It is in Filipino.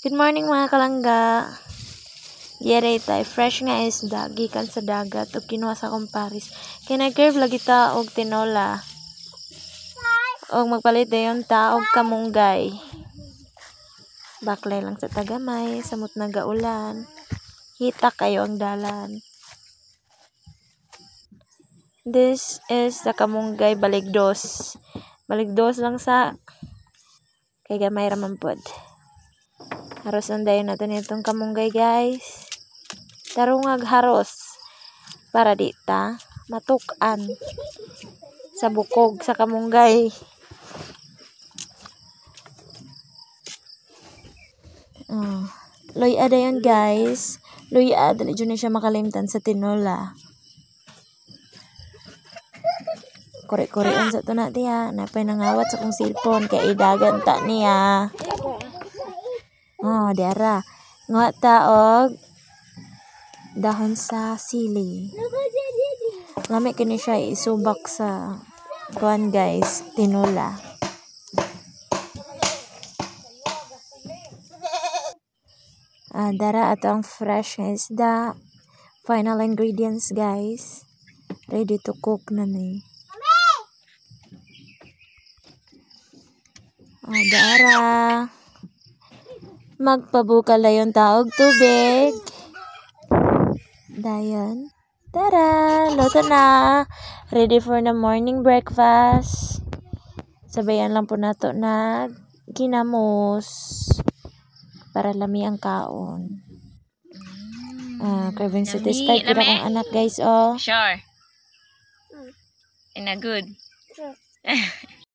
Good morning mga kalangga. Yere tay fresh nga isda gikan sa dagat ug kinuha sa kumparis. Kinag-curve lagi ta og tinola. Og magpalit dayon ta og kamunggay. Baklay lang sa tagamay, samot nagaulan. Hita kayo ang dalan. This is the kamunggay baligdos. Baligdos lang sa kay gamay ra man pod. Haros dayon natin itong kamunggay guys. Tarungag haros para di ta matukan sa bukog sa kamunggay. Luya dayon guys. Luya dali jud siya makalimtan sa tinola. Kore-korean sa to na tiya. Napay nangawat sa kong cellphone kay idagan ta niya. Oh, dara. Nga taog dahon sa sili. Lami kini siya isubak sa kuan guys, tinola. Dara atong fresh nga isda. Final ingredients guys. Ready to cook na ni. Dara. Magpabukal dayon taog tubig. Dayon. Tara, luto na. Ready for the morning breakfast. Sabayan lang po nato na ginamos para lami ang kaon. Kevin satisfied ko akong anak guys, oh. Sure. In a good.